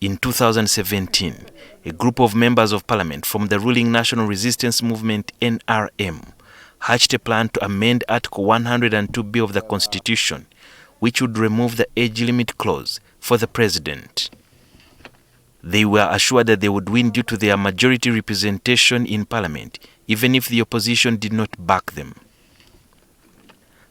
In 2017, a group of members of parliament from the ruling National Resistance Movement NRM hatched a plan to amend Article 102B of the Constitution, which would remove the age limit clause for the president. They were assured that they would win due to their majority representation in parliament, even if the opposition did not back them.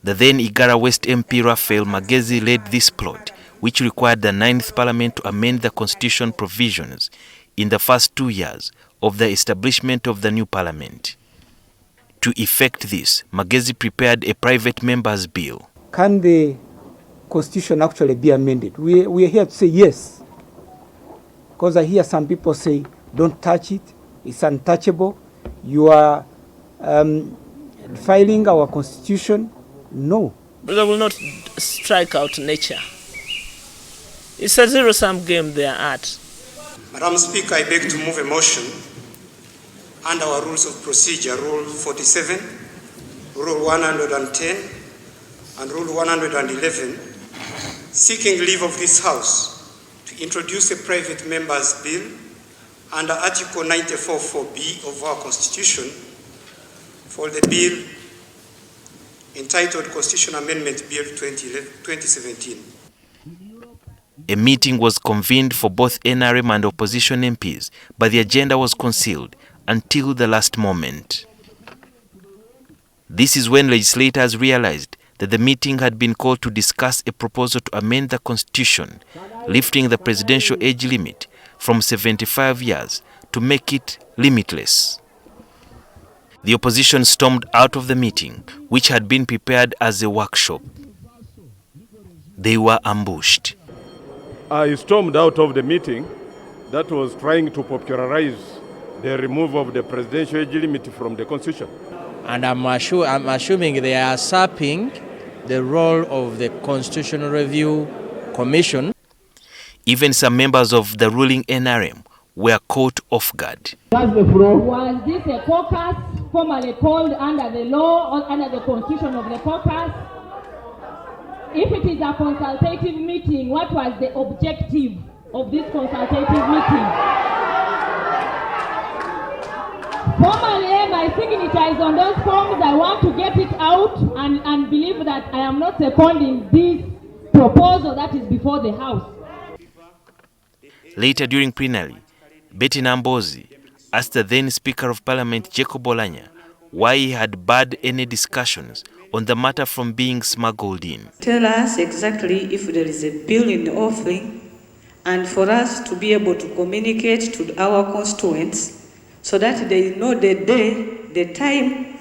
The then Igara West MP Raphael Magezi led this plot, which required the 9th Parliament to amend the constitution provisions in the first 2 years of the establishment of the new parliament. To effect this, Magezi prepared a private member's bill. Can the constitution actually be amended? We are here to say yes, because I hear some people say, don't touch it, it's untouchable, you are filing our constitution. No. They will not strike out nature. It's a zero-sum game they are at. Madam Speaker, I beg to move a motion under our rules of procedure, Rule 47, Rule 110, and Rule 111, seeking leave of this House to introduce a private member's bill under Article 94(4)(b of our Constitution for the bill entitled Constitution Amendment Bill 2017. A meeting was convened for both NRM and opposition MPs, but the agenda was concealed until the last moment. This is when legislators realized that the meeting had been called to discuss a proposal to amend the constitution, lifting the presidential age limit from 75 years to make it limitless. The opposition stormed out of the meeting, which had been prepared as a workshop. They were ambushed. I stormed out of the meeting that was trying to popularize the removal of the presidential age limit from the Constitution. And I'm assuming they are usurping the role of the Constitutional Review Commission. Even some members of the ruling NRM were caught off guard. Was this a caucus formally called under the law or under the constitution of the caucus? If it is a consultative meeting, what was the objective of this consultative meeting? Formally, my signature is on those forms. I want to get it out and believe that I am not seconding this proposal that is before the House. Later during plenary, Betty Nambozi asked the then Speaker of Parliament Jacob Olanya why he had barred any discussions on the matter from being smuggled in. Tell us exactly if there is a bill in the offering, and for us to be able to communicate to our constituents so that they know the day, the time,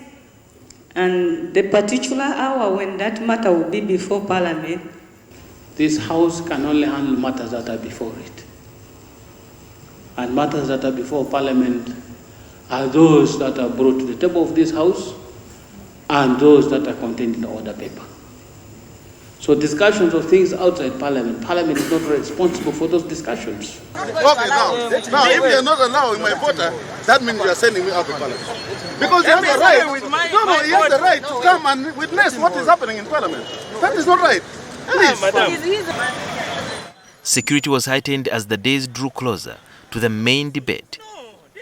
and the particular hour when that matter will be before Parliament. This House can only handle matters that are before it. And matters that are before Parliament are those that are brought to the table of this House and those that are contained in the order paper. So discussions of things outside Parliament, Parliament is not responsible for those discussions. Okay, now if you're not allowing my voter, that means you're sending me out of Parliament. Because you have the right, you have the right to come and witness what is happening in Parliament. That is not right. Security was heightened as the days drew closer to the main debate,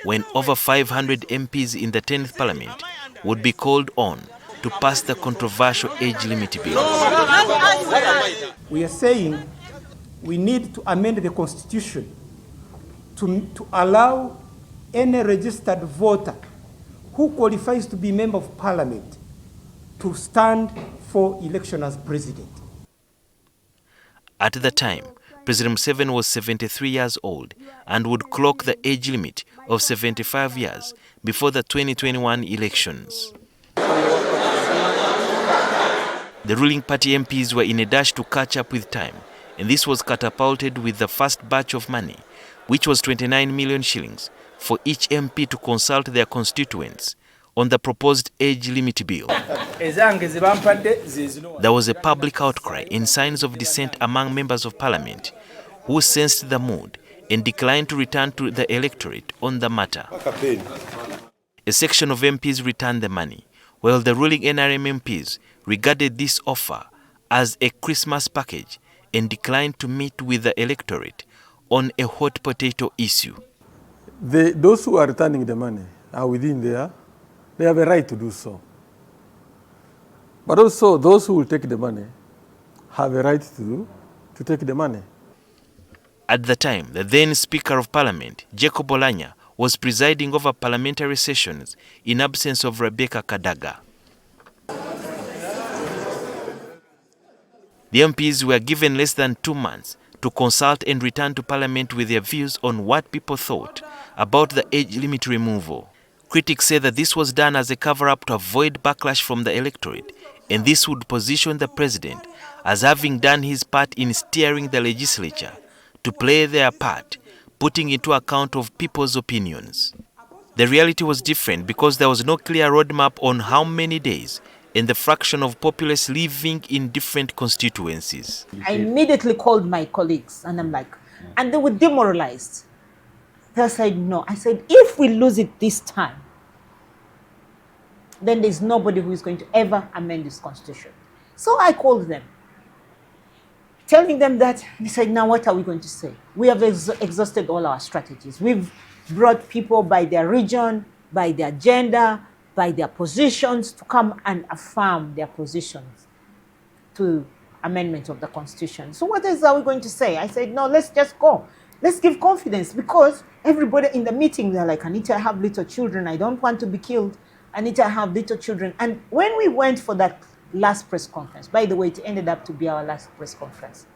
when over 500 MPs in the 10th Parliament would be called on to pass the controversial age limit bill. We are saying we need to amend the Constitution to allow any registered voter who qualifies to be member of Parliament to stand for election as president. At the time, President Museveni was 73 years old and would clock the age limit of 75 years before the 2021 elections. The ruling party MPs were in a dash to catch up with time, and this was catapulted with the first batch of money, which was 29 million shillings, for each MP to consult their constituents on the proposed age limit bill. There was a public outcry and signs of dissent among members of Parliament, who sensed the mood and declined to return to the electorate on the matter. A section of MPs returned the money, while the ruling NRM MPs regarded this offer as a Christmas package and declined to meet with the electorate on a hot potato issue. Those who are returning the money are within there. They have a right to do so. But also those who will take the money have a right to take the money. At the time, the then Speaker of Parliament, Jacob Olanya, was presiding over parliamentary sessions in absence of Rebecca Kadaga. The MPs were given less than 2 months to consult and return to Parliament with their views on what people thought about the age limit removal. Critics say that this was done as a cover-up to avoid backlash from the electorate, and this would position the president as having done his part in steering the legislature to play their part, putting into account of people's opinions. The reality was different because there was no clear roadmap on how many days and the fraction of populace living in different constituencies. I immediately called my colleagues and I'm like, and they were demoralized. They said no. I said, if we lose it this time, then there's nobody who is going to ever amend this constitution. So I called them, telling them that. They said, now what are we going to say? We have exhausted all our strategies. We've brought people by their region, by their gender, by their positions to come and affirm their positions to amendment of the constitution. So what else are we going to say? I said, no, let's just go. Let's give confidence, because everybody in the meeting, they're like, Anita, I have little children. I don't want to be killed. Anita, I have little children. And when we went for that last press conference, by the way, it ended up to be our last press conference,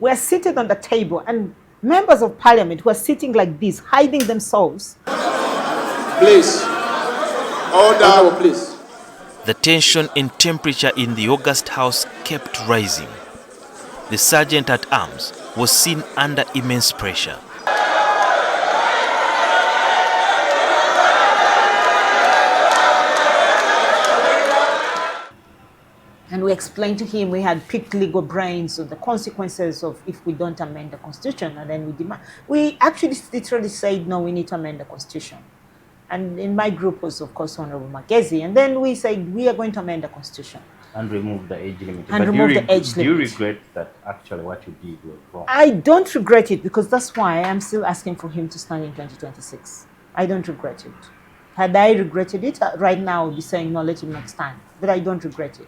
we're seated on the table and members of parliament were sitting like this, hiding themselves. Please. Order, please. The tension and temperature in the August House kept rising. The sergeant at arms was seen under immense pressure. And we explained to him we had picked legal brains of the consequences of if we don't amend the constitution, and then we demand. We actually literally said, no, we need to amend the constitution. And in my group was, of course, Honorable Magezi. And then we said, we are going to amend the constitution. And remove the age limit. And remove the age limit. Do you regret that actually what you did was wrong? I don't regret it, because that's why I'm still asking for him to stand in 2026. I don't regret it. Had I regretted it, right now I would be saying, no, let him not stand. But I don't regret it.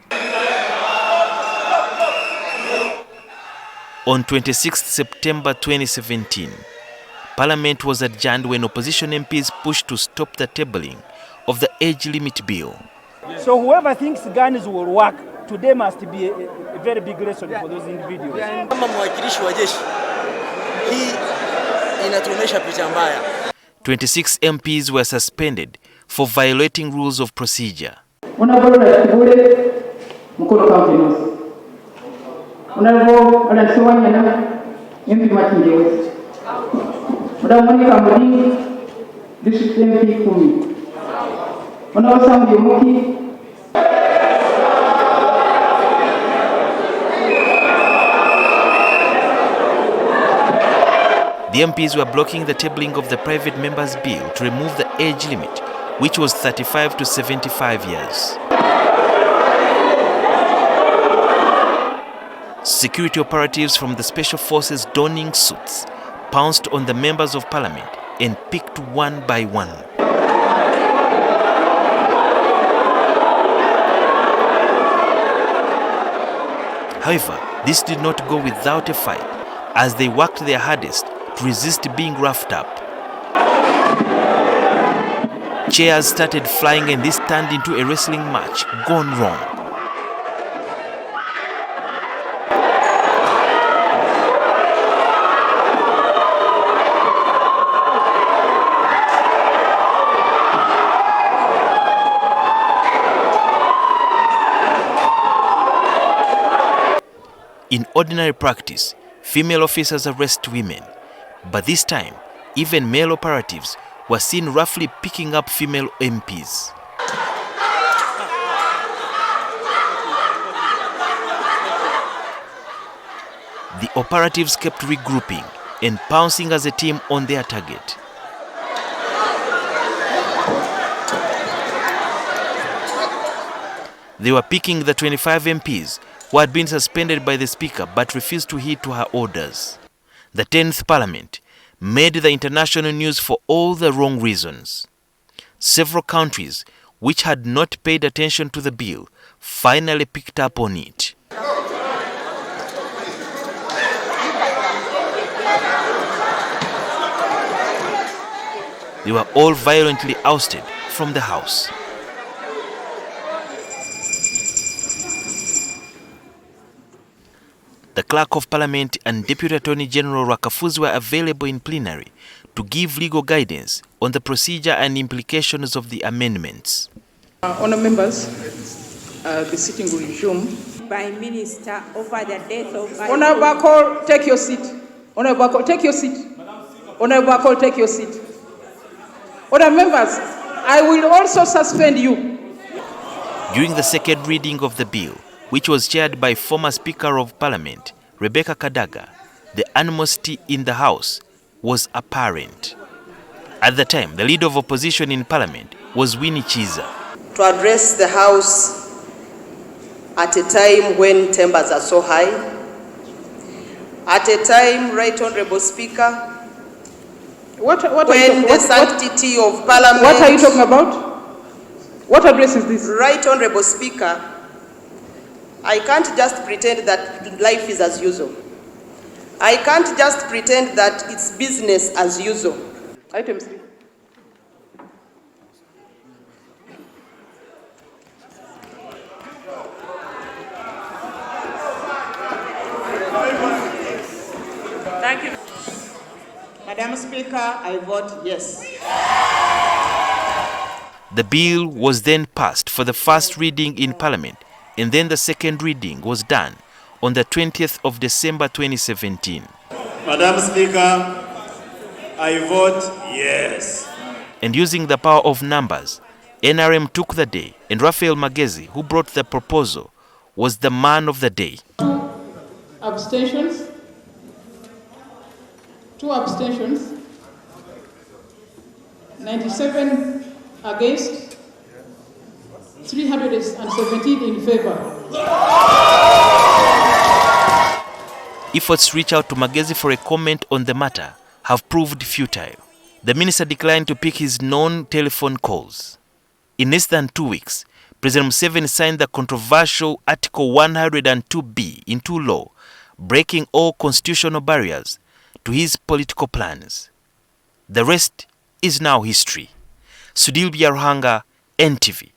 On 26 September 2017, Parliament was adjourned when opposition MPs pushed to stop the tabling of the age limit bill. So whoever thinks guns will work, today must be a very big lesson for those individuals. Kama mwakilishi wa jeshi, hii inatuonesha picha mbaya. 26 MPs were suspended for violating rules of procedure. Unabora kibule mkono kampeni. Unabo anasewanya na MP Matinje West. Udamoni kamudi district MP 10. Unabo sambi muki. The MPs were blocking the tabling of the private members' bill to remove the age limit, which was 35 to 75 years. Security operatives from the special forces donning suits pounced on the members of parliament and picked one by one. However, this did not go without a fight, as they worked their hardest to resist being roughed up. Chairs started flying and this turned into a wrestling match gone wrong. In ordinary practice, female officers arrest women, but this time, even male operatives were seen roughly picking up female MPs. The operatives kept regrouping and pouncing as a team on their target. They were picking the 25 MPs who had been suspended by the Speaker but refused to heed to her orders. The 10th Parliament made the international news for all the wrong reasons. Several countries which had not paid attention to the bill finally picked up on it. They were all violently ousted from the House. The Clerk of Parliament and Deputy Attorney General Rakafuzi were available in plenary to give legal guidance on the procedure and implications of the amendments. Honourable members, the sitting will resume. Prime Minister over the death of... Honourable Bakol, take your seat. Honourable Bakol, take your seat. Honourable Bakol, take your seat. Honourable members, I will also suspend you. During the second reading of the bill, which was chaired by former Speaker of Parliament, Rebecca Kadaga, the animosity in the House was apparent. At the time, the leader of opposition in Parliament was Winnie Chiza. To address the House at a time when tempers are so high, at a time, Right Honourable Speaker, when the sanctity of Parliament... What are you talking about? What address is this? Right Honourable Speaker, I can't just pretend that life is as usual. I can't just pretend that it's business as usual. Item 3. Thank you. Madam Speaker, I vote yes. The bill was then passed for the first reading in Parliament, and then the second reading was done on the 20th of December 2017. Madam Speaker, I vote yes. And using the power of numbers, NRM took the day, and Raphael Magezi, who brought the proposal, was the man of the day. 2 abstentions. 2 abstentions. 97 against. 317 in favor. Efforts to reach out to Magezi for a comment on the matter have proved futile. The minister declined to pick his known telephone calls. In less than 2 weeks, President Museveni signed the controversial Article 102B into law, breaking all constitutional barriers to his political plans. The rest is now history. Sudhir Byaruhanga, NTV.